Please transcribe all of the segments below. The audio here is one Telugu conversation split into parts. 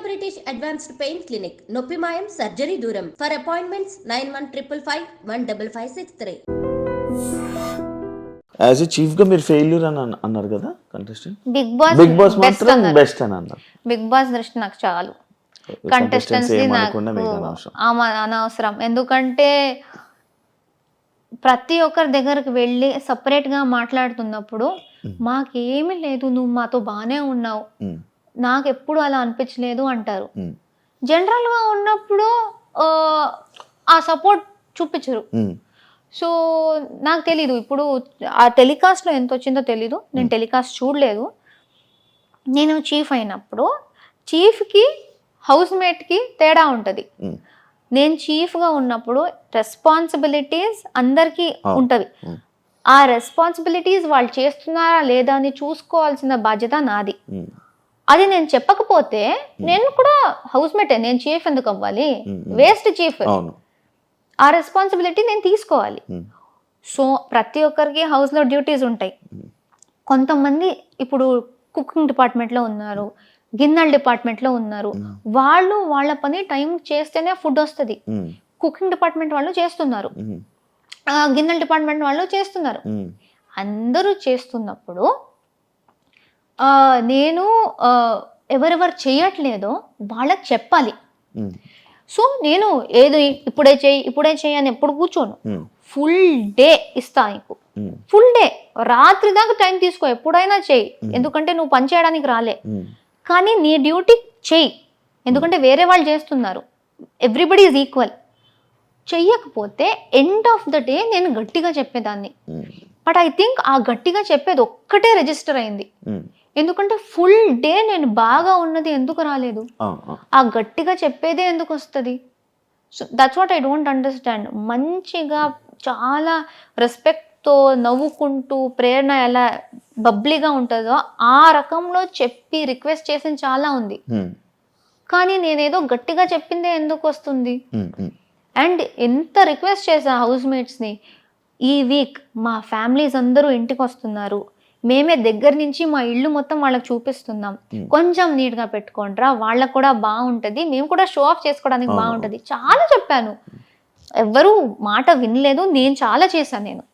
బ్రిటిష్ అడ్వాన్స్డ్ పెయిన్ క్లినిక్, నొప్పి మాయం, సర్జరీ దూరం. For appointments 9155556563. As a chief గా మీరు ఫెయిల్యూర్ అని అన్నారు కదా కంటెస్టెంట్. బిగ్ బాస్ మాత్రం బెస్ట్ అని అన్నారు. బిగ్ బాస్ దృష్టి నాకు చాలు, కంటెస్టెంట్స్ నాకు అనవసరం. ఎందుకంటే ప్రతి ఒక్కరి దగ్గరకు వెళ్ళి సపరేట్గా మాట్లాడుతున్నప్పుడు మాకేమీ లేదు, నువ్వు మాతో బాగానే ఉన్నావు, నాకు ఎప్పుడు అలా అనిపించలేదు అంటారు. జనరల్గా ఉన్నప్పుడు ఆ సపోర్ట్ చూపించరు. సో నాకు తెలీదు ఇప్పుడు ఆ టెలికాస్ట్లో ఎంత వచ్చిందో తెలీదు, నేను టెలికాస్ట్ చూడలేదు. నేను చీఫ్ అయినప్పుడు చీఫ్కి హౌస్ మేట్కి తేడా ఉంటుంది. నేను చీఫ్గా ఉన్నప్పుడు రెస్పాన్సిబిలిటీస్ అందరికీ ఉంటవి. ఆ రెస్పాన్సిబిలిటీస్ వాళ్ళు చేస్తున్నారా లేదా అని చూసుకోవాల్సిన బాధ్యత నాది. అది నేను చెప్పకపోతే నేను కూడా హౌస్ మేటే, నేను చీఫ్ ఎందుకు అవ్వాలి, వేస్ట్ చీఫ్. ఆ రెస్పాన్సిబిలిటీ నేను తీసుకోవాలి. సో ప్రతి ఒక్కరికి హౌస్లో డ్యూటీస్ ఉంటాయి. కొంతమంది ఇప్పుడు కుకింగ్ డిపార్ట్మెంట్లో ఉన్నారు, గిన్నెల డిపార్ట్మెంట్లో ఉన్నారు. వాళ్ళు వాళ్ళ పని టైం చేస్తేనే ఫుడ్ వస్తుంది. కుకింగ్ డిపార్ట్మెంట్ వాళ్ళు చేస్తున్నారు, గిన్నెల డిపార్ట్మెంట్ వాళ్ళు చేస్తున్నారు. అందరూ చేస్తున్నప్పుడు నేను ఎవరెవరు చేయట్లేదో వాళ్ళకి చెప్పాలి. సో నేను ఏదో ఇప్పుడే చేయి అని ఎప్పుడు కూర్చోను. ఫుల్ డే ఇస్తా నీకు, ఫుల్ డే, రాత్రి దాకా టైం తీసుకో, ఎప్పుడైనా చేయి. ఎందుకంటే నువ్వు పని చేయడానికి రాలే, కానీ నీ డ్యూటీ చెయ్యి. ఎందుకంటే వేరే వాళ్ళు చేస్తున్నారు, ఎవ్రీబడి ఈజ్ ఈక్వల్. చెయ్యకపోతే ఎండ్ ఆఫ్ ద డే నేను గట్టిగా చెప్పేదాన్ని. బట్ ఐ థింక్ ఆ గట్టిగా చెప్పేది ఒక్కటే రిజిస్టర్ అయింది. ఎందుకంటే ఫుల్ డే నేను బాగా ఉన్నది ఎందుకు రాలేదు, ఆ గట్టిగా చెప్పేదే ఎందుకు వస్తుంది. So that's what I don't understand. మంచిగా చాలా రెస్పెక్ట్తో నవ్వుకుంటూ ప్రేరణ ఎలా బబ్లీగా ఉంటుందో ఆ రకంలో చెప్పి రిక్వెస్ట్ చేసింది చాలా ఉంది. కానీ నేనేదో గట్టిగా చెప్పిందే ఎందుకు వస్తుంది. అండ్ ఎంత రిక్వెస్ట్ చేసా హౌస్ మేట్స్ని, ఈ వీక్ మా ఫ్యామిలీస్ అందరూ ఇంటికి వస్తున్నారు, మేమే దగ్గర నుంచి మా ఇల్లు మొత్తం వాళ్ళకి చూపిస్తున్నాం, కొంచెం నీట్గా పెట్టుకోండిరా, వాళ్ళకు కూడా బాగుంటుంది, మేము కూడా షో ఆఫ్ చేసుకోవడానికి బాగుంటుంది. చాలా చెప్పాను, ఎవ్వరూ మాట వినలేదు. నేను చాలా చేశాను. నేను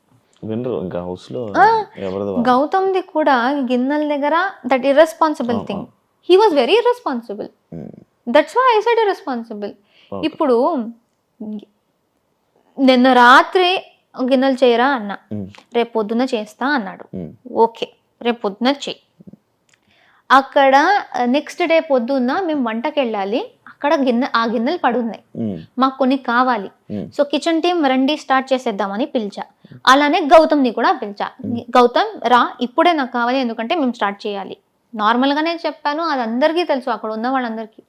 గౌతమ్ది కూడా గిన్నెల దగ్గర that irresponsible thing, he was very irresponsible. That's why I said irresponsible. ఇప్పుడు నిన్న రాత్రి గిన్నెలు చేయరా అన్నా, రేపు పొద్దున్న చేస్తా అన్నాడు. ఓకే, రేపు పొద్దున్న చెయ్యి. అక్కడ నెక్స్ట్ డే పొద్దున్న మేము వంటకి వెళ్ళాలి, అక్కడ ఆ గిన్నెలు పడున్నాయి, మాకు కొన్ని కావాలి. సో కిచెన్ టీం రండి స్టార్ట్ చేసేద్దామని పిలిచా. అలానే గౌతమ్ని కూడా పిలిచా, గౌతమ్ రా ఇప్పుడే నాకు కావాలి, ఎందుకంటే మేము స్టార్ట్ చేయాలి. నార్మల్గానే చెప్పాను, అది అందరికీ తెలుసు, అక్కడ ఉన్న వాళ్ళందరికీ.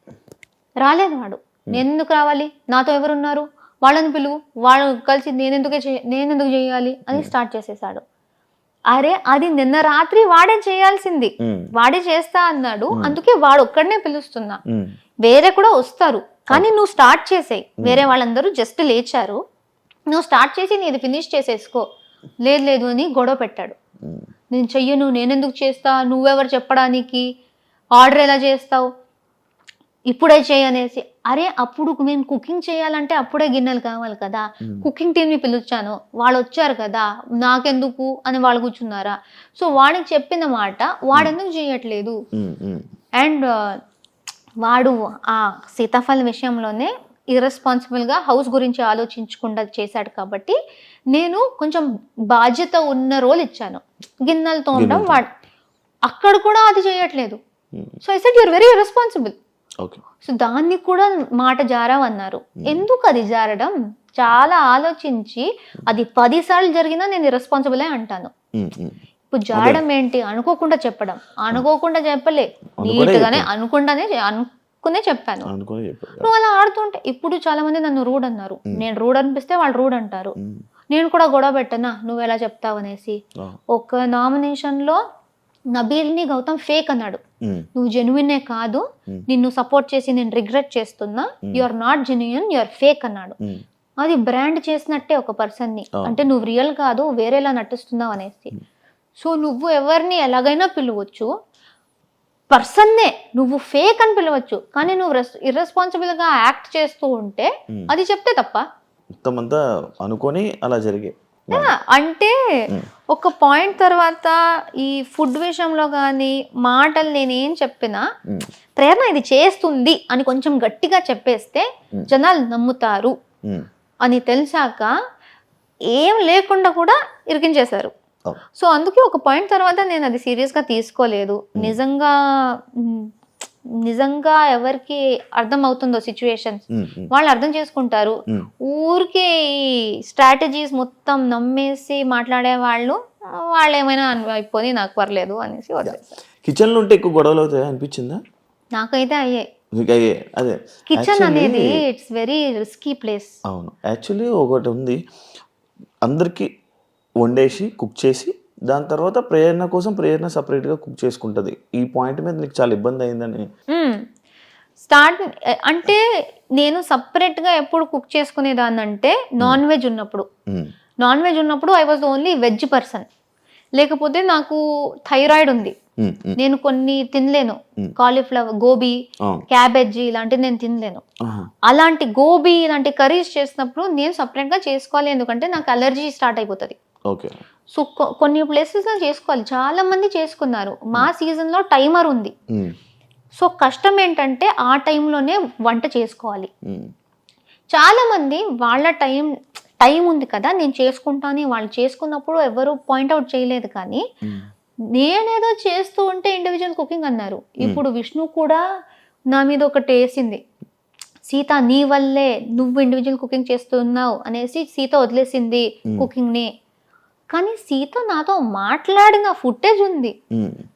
రాలేదు వాడు. నేను ఎందుకు రావాలి, నాతో ఎవరున్నారు, వాళ్ళని పిలువు, వాళ్ళు కలిసి నేనెందుకు చేయాలి అని స్టార్ట్ చేసేసాడు. అరే అది నిన్న రాత్రి వాడే చేయాల్సింది, వాడే చేస్తా అన్నాడు, అందుకే వాడు ఒక్కడనే పిలుస్తున్నా. వేరే కూడా వస్తారు, కానీ నువ్వు స్టార్ట్ చేసేయి. వేరే వాళ్ళందరూ జస్ట్ లేచారు, నువ్వు స్టార్ట్ చేసి నీది ఫినిష్ చేసేసుకో. లేదు అని గొడవ పెట్టాడు. నేను చెయ్యను, నేనెందుకు చేస్తా, నువ్వెవరు చెప్పడానికి, ఆర్డర్ ఎలా చేస్తావు, ఇప్పుడే చేయనేసి. అరే అప్పుడు మేము కుకింగ్ చేయాలంటే అప్పుడే గిన్నెలు కావాలి కదా, కుకింగ్ టీమ్ని పిలిచాను, వాళ్ళు వచ్చారు కదా, నాకెందుకు అని వాళ్ళు కూర్చున్నారా. సో వాడికి చెప్పిన మాట వాడెందుకు చేయట్లేదు. అండ్ వాడు ఆ సీతాఫలం విషయంలోనే ఇర్రెస్పాన్సిబుల్గా హౌస్ గురించి ఆలోచించకుండా చేశాడు. కాబట్టి నేను కొంచెం బాధ్యత ఉన్న రోల్ ఇచ్చాను, గిన్నెలతో ఉండడం. వాడు అక్కడ కూడా అది చేయట్లేదు. So I said you're very irresponsible. సో దాన్ని కూడా మాట జారావన్నారు. ఎందుకు అది జారడం, చాలా ఆలోచించి అది 10 సార్లు జరిగినా నేను ఇర్రెస్పాన్సిబులే అంటాను. ఇప్పుడు జారడం ఏంటి, అనుకోకుండా చెప్పడం. అనుకోకుండా చెప్పలే, నీట్గానే అనుకునే చెప్పాను. నువ్వు అలా ఆడుతుంటే ఇప్పుడు చాలా మంది నన్ను రూడ్ అన్నారు, నేను రూడ్ అనిపిస్తే వాళ్ళు రూడ్ అంటారు. నేను కూడా గొడవ పెట్టనా, నువ్వు ఎలా చెప్తావు అనేసి. ఒక నామినేషన్లో నబీల్ని గౌతమ్ ఫేక్ అన్నాడు. నువ్వు జెన్యునే కాదు, నిన్ను సపోర్ట్ చేసి నేను రిగ్రెట్ చేస్తున్నా, you are not genuine, you are fake అన్నాడు. అది బ్రాండ్ చేసినట్టే ఒక పర్సన్ని, అంటే నువ్వు రియల్ కాదు, వేరేలా నటిస్తున్నావు అనేసి. సో నువ్వు ఎవరిని ఎలాగైనా పిలవచ్చు, పర్సన్నే నువ్వు ఫేక్ అని పిలవచ్చు, కానీ నువ్వు ఇర్రెస్పాన్సిబుల్ గా యాక్ట్ చేస్తూ ఉంటే అది చెప్తే తప్ప. మొత్తం అంతా అనుకొని అలా జరిగే. అంటే ఒక పాయింట్ తర్వాత ఈ ఫుడ్ విషయంలో కానీ మాటలు నేనేం చెప్పినా ప్రేరణ ఇది చేస్తుంది అని కొంచెం గట్టిగా చెప్పేస్తే జనాలు నమ్ముతారు అని తెలిసాక ఏం లేకుండా కూడా ఇరికించేశారు. సో అందుకే ఒక పాయింట్ తర్వాత నేను అది సీరియస్గా తీసుకోలేదు. నిజంగా ఎవరికి అర్థం అవుతుందో సిచ్యువేషన్స్ వాళ్ళు అర్థం చేసుకుంటారు. ఊరికే ఈ స్ట్రాటజీస్ మొత్తం నమ్మేసి మాట్లాడే వాళ్ళు ఏమైనా అయిపోయి నాకు పర్లేదు అనేసి వదిలేస్తారు. కిచెన్ లో ఉంటే ఎక్కువ గొడవలు అవుతాయి అనిపించిందా? నాకైతే అయ్యే. అదే కిచెన్ అనేది ఇట్స్ వెరీ రిస్కీ ప్లేస్. అవును, యాక్చువల్లీ ఒకటి ఉంది, అందరికి వండేసి కుక్ చేసి దాని తర్వాత ప్రేరణ సపరేట్గా కుక్ చేసుకుంటుంది. ఈ పాయింట్ మీద నీకు చాలా ఇబ్బంది అయిందని స్టార్ట్ అంటే నేను సపరేట్గా ఎప్పుడు కుక్ చేసుకునేదాన్ని అంటే నాన్ వెజ్ ఉన్నప్పుడు I was only veg person. లేకపోతే నాకు థైరాయిడ్ ఉంది, నేను కొన్ని తినలేను. కాలీఫ్లవర్, గోబీ, క్యాబేజీ ఇలాంటివి నేను తినలేను. అలాంటి గోబీ ఇలాంటి కర్రీస్ చేసినప్పుడు నేను సపరేట్గా చేసుకోవాలి, ఎందుకంటే నాకు అలర్జీ స్టార్ట్ అయిపోతుంది. సో కొన్ని ప్లేసెస్ లో చేసుకోవాలి, చాలా మంది చేసుకున్నారు. మా సీజన్ లో టైమర్ ఉంది. సో కష్టం ఏంటంటే ఆ టైంలోనే వంట చేసుకోవాలి. చాలా మంది వాళ్ళ టైం ఉంది కదా నేను చేసుకుంటాను, వాళ్ళు చేసుకున్నప్పుడు ఎవరు పాయింట్అవుట్ చేయలేదు. కానీ నేనేదో చేస్తూ ఉంటే ఇండివిజువల్ కుకింగ్ అన్నారు. ఇప్పుడు విష్ణు కూడా నా మీద ఒకటి వేసింది, సీత నీ వల్లే నువ్వు ఇండివిజువల్ కుకింగ్ చేస్తున్నావు అనేసి సీత వదిలేసింది కుకింగ్ని. కానీ సీత నాతో మాట్లాడిన ఫుటేజ్ ఉంది,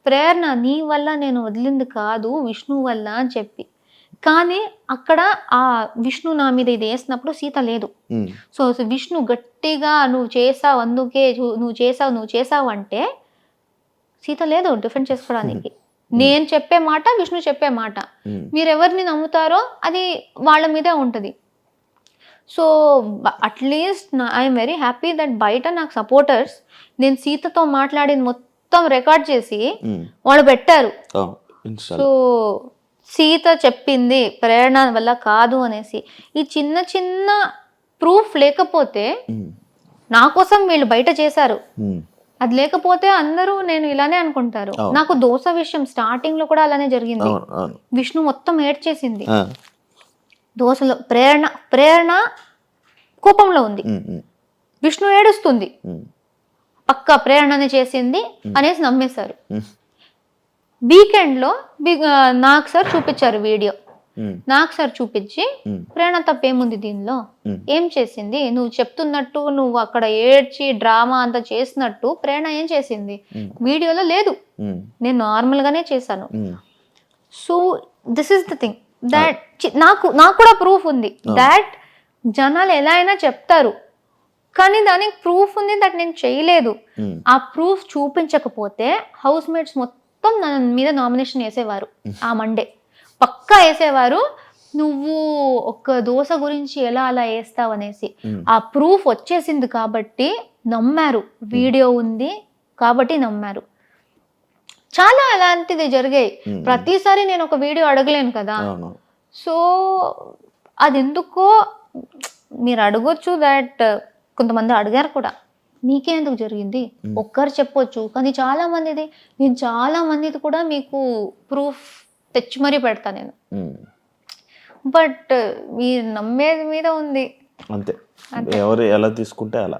ప్రేరణ నీ వల్ల నేను వదిలింది కాదు విష్ణు వల్ల అని చెప్పి. కానీ అక్కడ ఆ విష్ణు నా మీద ఇది వేసినప్పుడు సీత లేదు. సో విష్ణు గట్టిగా నువ్వు చేసావు, అందుకే నువ్వు చేసావు అంటే సీత లేదు డిఫెండ్ చేసుకోవడానికి. నేను చెప్పే మాట, విష్ణు చెప్పే మాట, మీరు ఎవరిని నమ్ముతారో అది వాళ్ళ మీదే ఉంటుంది. So at least I'm very happy that బయట నాకు సపోర్టర్స్ నేను సీతతో మాట్లాడింది మొత్తం రికార్డ్ చేసి వాళ్ళు పెట్టారు. సో సీత చెప్పింది ప్రేరణ వల్ల కాదు అనేసి. ఈ చిన్న చిన్న ప్రూఫ్ లేకపోతే నా కోసం వీళ్ళు బయట చేశారు, అది లేకపోతే అందరూ నేను ఇలానే అనుకుంటారు. నాకు దోశ విషయం స్టార్టింగ్ లో కూడా అలానే జరిగింది. విష్ణు మొత్తం ఏడ్ చేసింది దోశలో. ప్రేరణ కోపంలో ఉంది, విష్ణు ఏడుస్తుంది, పక్క ప్రేరణని చేసింది అనేసి నమ్మేశారు. వీకెండ్ లో నాకు సార్ చూపించారు వీడియో. నాకు సార్ చూపించి ప్రేరణ తప్పేముంది దీనిలో, ఏం చేసింది, నువ్వు చెప్తున్నట్టు నువ్వు అక్కడ ఏడ్చి డ్రామా అంతా చేసినట్టు ప్రేరణ ఏం చేసింది వీడియోలో లేదు, నేను నార్మల్ గానే చేశాను. So this is the thing that నాకు కూడా ప్రూఫ్ ఉంది దాట్ జనాలు ఎలా అయినా చెప్తారు, కానీ దానికి ప్రూఫ్ ఉంది దట్ నేను చేయలేదు. ఆ ప్రూఫ్ చూపించకపోతే హౌస్ మేట్స్ మొత్తం నా మీద నామినేషన్ వేసేవారు. ఆ మండే పక్కా వేసేవారు, నువ్వు ఒక దోశ గురించి ఎలా అలా వేస్తావు అనేసి. ఆ ప్రూఫ్ వచ్చేసింది కాబట్టి నమ్మారు, వీడియో ఉంది కాబట్టి నమ్మారు. చాలా అలాంటిది జరిగాయి. ప్రతిసారి నేను ఒక వీడియో అడగలేను కదా. సో అది ఎందుకో మీరు అడగొచ్చు, దట్ కొంతమంది అడిగారు కూడా, మీకే ఎందుకు జరిగింది ఒక్కరు చెప్పొచ్చు, కానీ చాలా మందిది కూడా మీకు ప్రూఫ్ తెచ్చి మరీ పెడతా నేను. బట్ మీరు నమ్మేది మీద ఉంది అంతే, ఎవరు ఎలా తీసుకుంటే అలా.